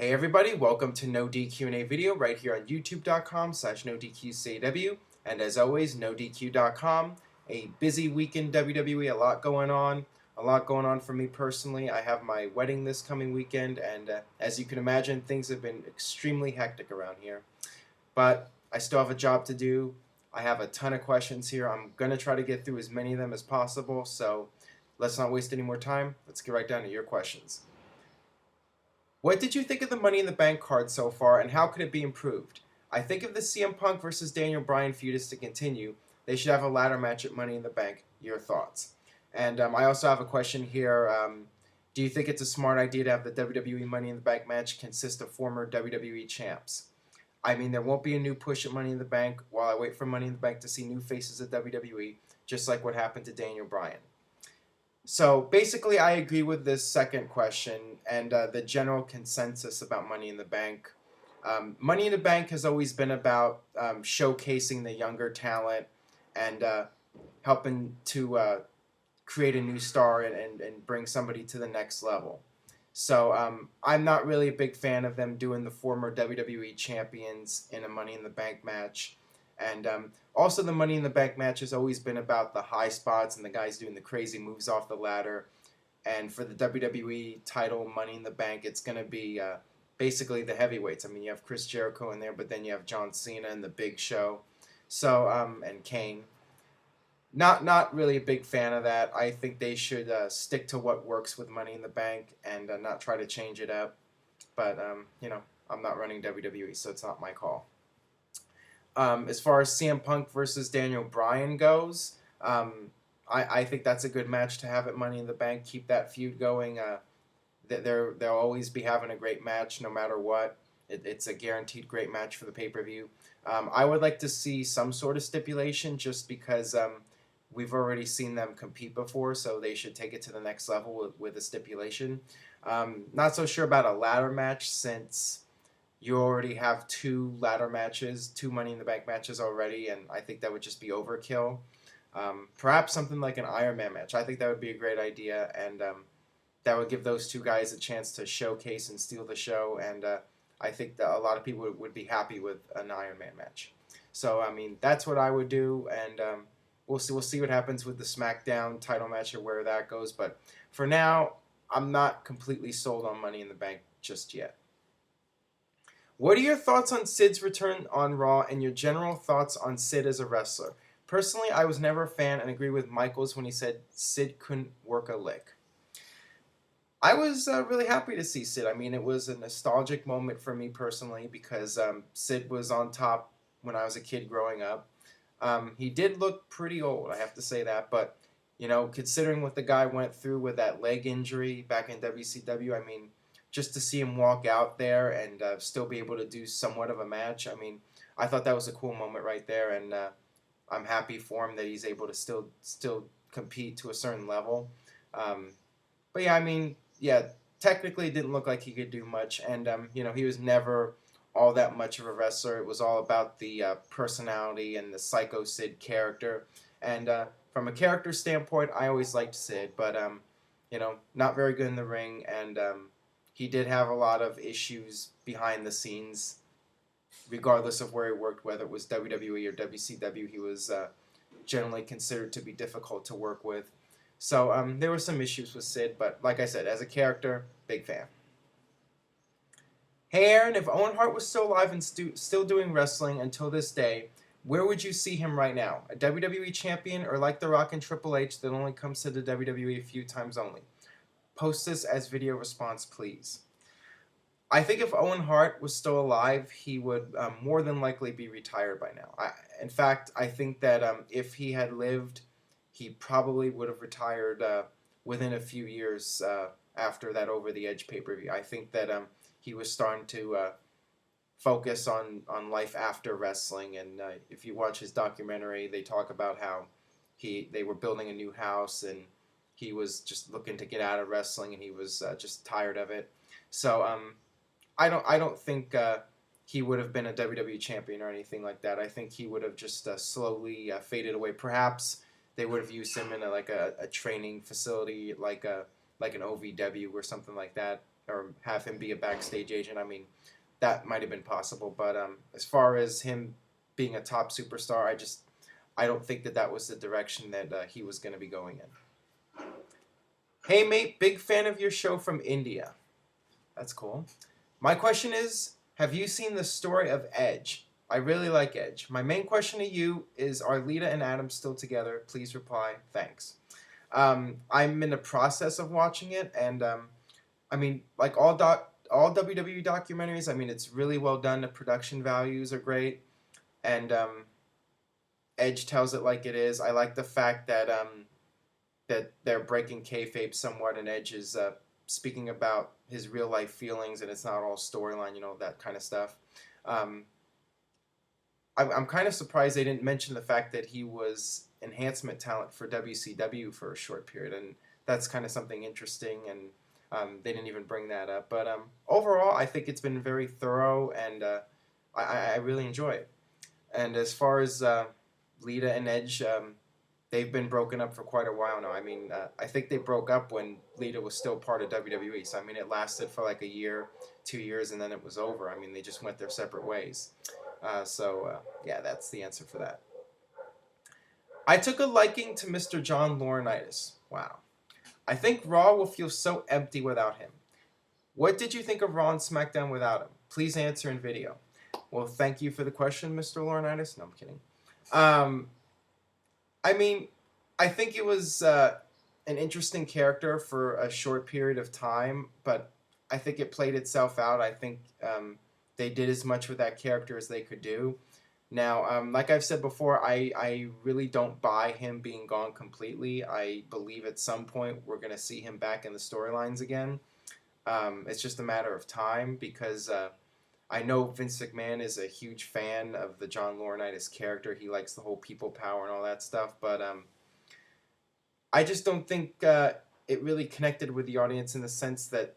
Hey everybody, welcome to NoDQ&A video right here on youtube.com/NoDQ&AV, and as always, NoDQ.com. A busy week in WWE, a lot going on for me personally. I have my wedding this coming weekend, and as you can imagine, things have been extremely hectic around here. But I still have a job to do. I have a ton of questions here. I'm going to try to get through as many of them as possible, so let's not waste any more time. Let's get right down to your questions. What did you think of the Money in the Bank card so far, and how could it be improved? I think if the CM Punk versus Daniel Bryan feud is to continue, they should have a ladder match at Money in the Bank. Your thoughts? And I also have a question here. Do you think it's a smart idea to have the WWE Money in the Bank match consist of former WWE champs? I mean, there won't be a new push at Money in the Bank while I wait for Money in the Bank to see new faces at WWE, just like what happened to Daniel Bryan. So basically, I agree with this second question and the general consensus about Money in the Bank. Money in the Bank has always been about showcasing the younger talent and helping to create a new star and bring somebody to the next level. So I'm not really a big fan of them doing the former WWE champions in a Money in the Bank match. And also the Money in the Bank match has always been about the high spots and the guys doing the crazy moves off the ladder. And for the WWE title Money in the Bank, it's going to be basically the heavyweights. I mean, you have Chris Jericho in there, but then you have John Cena and The Big Show. So, and Kane. Not really a big fan of that. I think they should stick to what works with Money in the Bank and not try to change it up. But, I'm not running WWE, so it's not my call. As far as CM Punk versus Daniel Bryan goes, I think that's a good match to have at Money in the Bank. Keep that feud going. They'll always be having a great match no matter what. It's a guaranteed great match for the pay-per-view. I would like to see some sort of stipulation just because we've already seen them compete before, so they should take it to the next level with a stipulation. Not so sure about a ladder match since you already have two ladder matches, two Money in the Bank matches already, and I think that would just be overkill. Perhaps something like an Iron Man match. I think that would be a great idea, and that would give those two guys a chance to showcase and steal the show, and I think that a lot of people would be happy with an Iron Man match. So, I mean, that's what I would do, and we'll see what happens with the SmackDown title match or where that goes, but for now, I'm not completely sold on Money in the Bank just yet. What are your thoughts on Sid's return on Raw and your general thoughts on Sid as a wrestler? Personally, I was never a fan and agree with Michaels when he said Sid couldn't work a lick. I was really happy to see Sid. I mean, it was a nostalgic moment for me personally because Sid was on top when I was a kid growing up. He did look pretty old, I have to say that, but considering what the guy went through with that leg injury back in WCW, I mean, just to see him walk out there and still be able to do somewhat of a match. I mean, I thought that was a cool moment right there, and I'm happy for him that he's able to still compete to a certain level. But yeah, I mean, yeah, technically it didn't look like he could do much, and he was never all that much of a wrestler. It was all about the personality and the Psycho Sid character, and from a character standpoint, I always liked Sid, but not very good in the ring, and he did have a lot of issues behind the scenes, regardless of where he worked, whether it was WWE or WCW. He was generally considered to be difficult to work with. So there were some issues with Sid, but like I said, as a character, big fan. Hey Aaron, if Owen Hart was still alive and still doing wrestling until this day, where would you see him right now? A WWE champion or like The Rock and Triple H that only comes to the WWE a few times only? Post this as video response, please. I think if Owen Hart was still alive, he would more than likely be retired by now. In fact, I think that if he had lived, he probably would have retired within a few years after that Over the Edge pay-per-view. I think that he was starting to focus on life after wrestling, and if you watch his documentary, they talk about how they were building a new house, and he was just looking to get out of wrestling, and he was just tired of it. So I don't think he would have been a WWE champion or anything like that. I think he would have just slowly faded away. Perhaps they would have used him in a training facility like an OVW or something like that, or have him be a backstage agent. I mean, that might have been possible, but as far as him being a top superstar, I don't think that was the direction that he was going to be going in. Hey mate, big fan of your show from India. That's cool. My question is, have you seen the story of Edge? I really like Edge. My main question to you is, are Lita and Adam still together? Please reply. Thanks. I'm in the process of watching it, and I mean, like all WWE documentaries, I mean, it's really well done. The production values are great, and Edge tells it like it is. I like the fact that that they're breaking kayfabe somewhat, and Edge is speaking about his real life feelings, and it's not all storyline, that kind of stuff. I'm kind of surprised they didn't mention the fact that he was enhancement talent for WCW for a short period, and that's kind of something interesting, and they didn't even bring that up. But overall, I think it's been very thorough, and I really enjoy it. And as far as Lita and Edge, they've been broken up for quite a while now. I mean, I think they broke up when Lita was still part of WWE. So, I mean, it lasted for like a year, 2 years, and then it was over. I mean, they just went their separate ways. Yeah, that's the answer for that. I took a liking to Mr. John Laurinaitis. Wow. I think Raw will feel so empty without him. What did you think of Raw and SmackDown without him? Please answer in video. Well, thank you for the question, Mr. Laurinaitis. No, I'm kidding. I mean, I think it was an interesting character for a short period of time, but I think it played itself out. I think they did as much with that character as they could do. Now, like I've said before, I really don't buy him being gone completely. I believe at some point we're going to see him back in the storylines again. It's just a matter of time, because I know Vince McMahon is a huge fan of the John Laurinaitis character. He likes the whole people power and all that stuff, but I just don't think it really connected with the audience in the sense that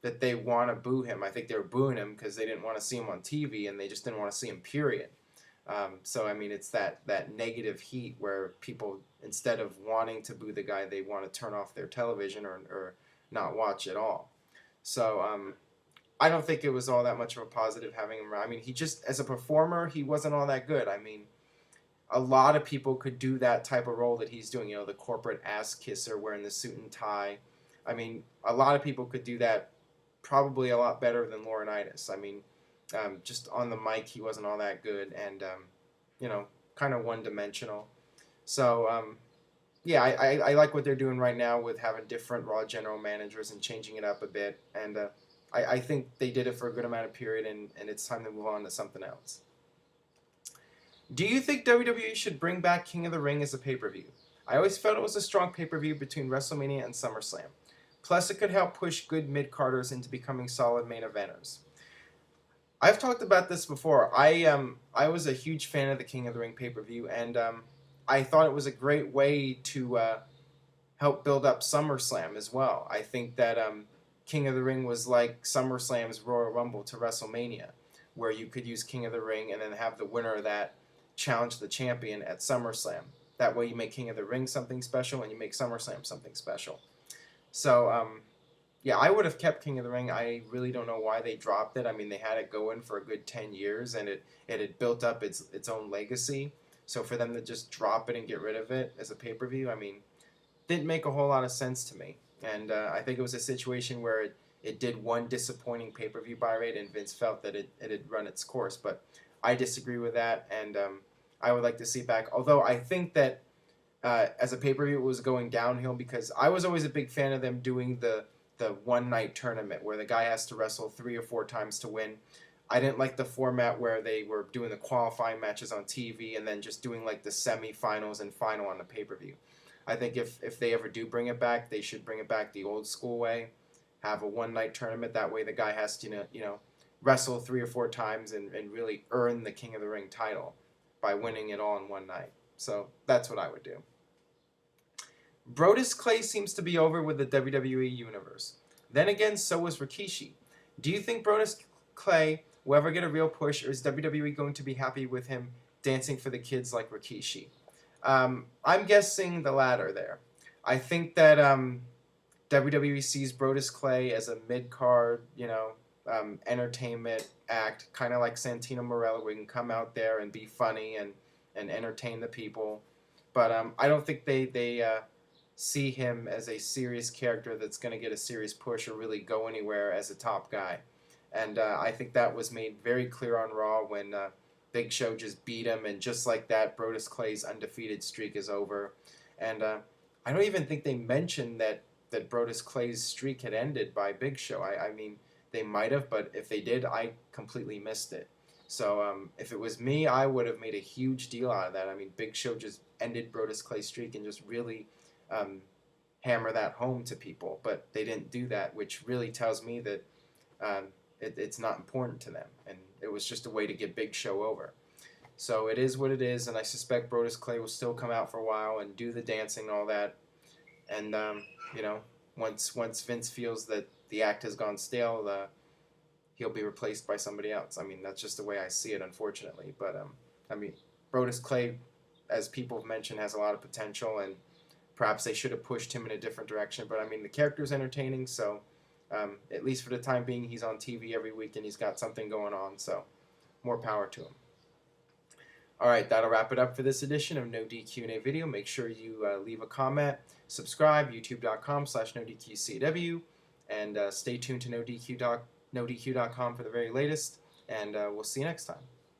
that they want to boo him. I think they were booing him because they didn't want to see him on TV, and they just didn't want to see him, period. So, I mean, it's that negative heat where people, instead of wanting to boo the guy, they want to turn off their television or not watch at all. So, I don't think it was all that much of a positive having him around. I mean, he just, as a performer, he wasn't all that good. I mean, a lot of people could do that type of role that he's doing, the corporate ass kisser wearing the suit and tie. I mean, a lot of people could do that probably a lot better than Laurinaitis. I mean, just on the mic, he wasn't all that good, and, kind of one-dimensional. So, yeah, I like what they're doing right now with having different Raw general managers and changing it up a bit, and I think they did it for a good amount of period, and it's time to move on to something else. Do you think WWE should bring back King of the Ring as a pay-per-view? I always felt it was a strong pay-per-view between WrestleMania and SummerSlam. Plus, it could help push good mid-carders into becoming solid main eventers. I've talked about this before. I was a huge fan of the King of the Ring pay-per-view, and I thought it was a great way to help build up SummerSlam as well. I think that King of the Ring was like SummerSlam's Royal Rumble to WrestleMania, where you could use King of the Ring and then have the winner of that challenge the champion at SummerSlam. That way you make King of the Ring something special, and you make SummerSlam something special. So, yeah, I would have kept King of the Ring. I really don't know why they dropped it. I mean, they had it going for a good 10 years, and it had built up its own legacy. So for them to just drop it and get rid of it as a pay-per-view, I mean, didn't make a whole lot of sense to me. And I think it was a situation where it did one disappointing pay-per-view buy rate, and Vince felt that it had run its course. But I disagree with that, and I would like to see it back. Although I think that as a pay-per-view, it was going downhill, because I was always a big fan of them doing the one-night tournament where the guy has to wrestle 3 or 4 times to win. I didn't like the format where they were doing the qualifying matches on TV and then just doing like the semifinals and final on the pay-per-view. I think if they ever do bring it back, they should bring it back the old school way. Have a one-night tournament. That way the guy has to, wrestle 3 or 4 times and really earn the King of the Ring title by winning it all in one night. So that's what I would do. Brodus Clay seems to be over with the WWE Universe. Then again, so was Rikishi. Do you think Brodus Clay will ever get a real push, or is WWE going to be happy with him dancing for the kids like Rikishi? I'm guessing the latter there. I think that WWE sees Brodus Clay as a mid-card, entertainment act, kind of like Santino Marella, where he can come out there and be funny and entertain the people. But I don't think they see him as a serious character that's going to get a serious push or really go anywhere as a top guy. And I think that was made very clear on Raw when Big Show just beat him, and just like that, Brodus Clay's undefeated streak is over. And I don't even think they mentioned that Brodus Clay's streak had ended by Big Show. I mean, they might have, but if they did, I completely missed it. So if it was me, I would have made a huge deal out of that. I mean, Big Show just ended Brodus Clay's streak and just really hammer that home to people. But they didn't do that, which really tells me that it's not important to them. And it was just a way to get Big Show over. So it is what it is, and I suspect Brodus Clay will still come out for a while and do the dancing and all that. And, once Vince feels that the act has gone stale, he'll be replaced by somebody else. I mean, that's just the way I see it, unfortunately. But, Brodus Clay, as people have mentioned, has a lot of potential, and perhaps they should have pushed him in a different direction. But, the character's entertaining, so at least for the time being, he's on TV every week, and he's got something going on, so more power to him. All right, that'll wrap it up for this edition of No DQ&A Video. Make sure you leave a comment, subscribe, youtube.com/NoDQCW, and stay tuned to NoDQ.com for the very latest, and we'll see you next time.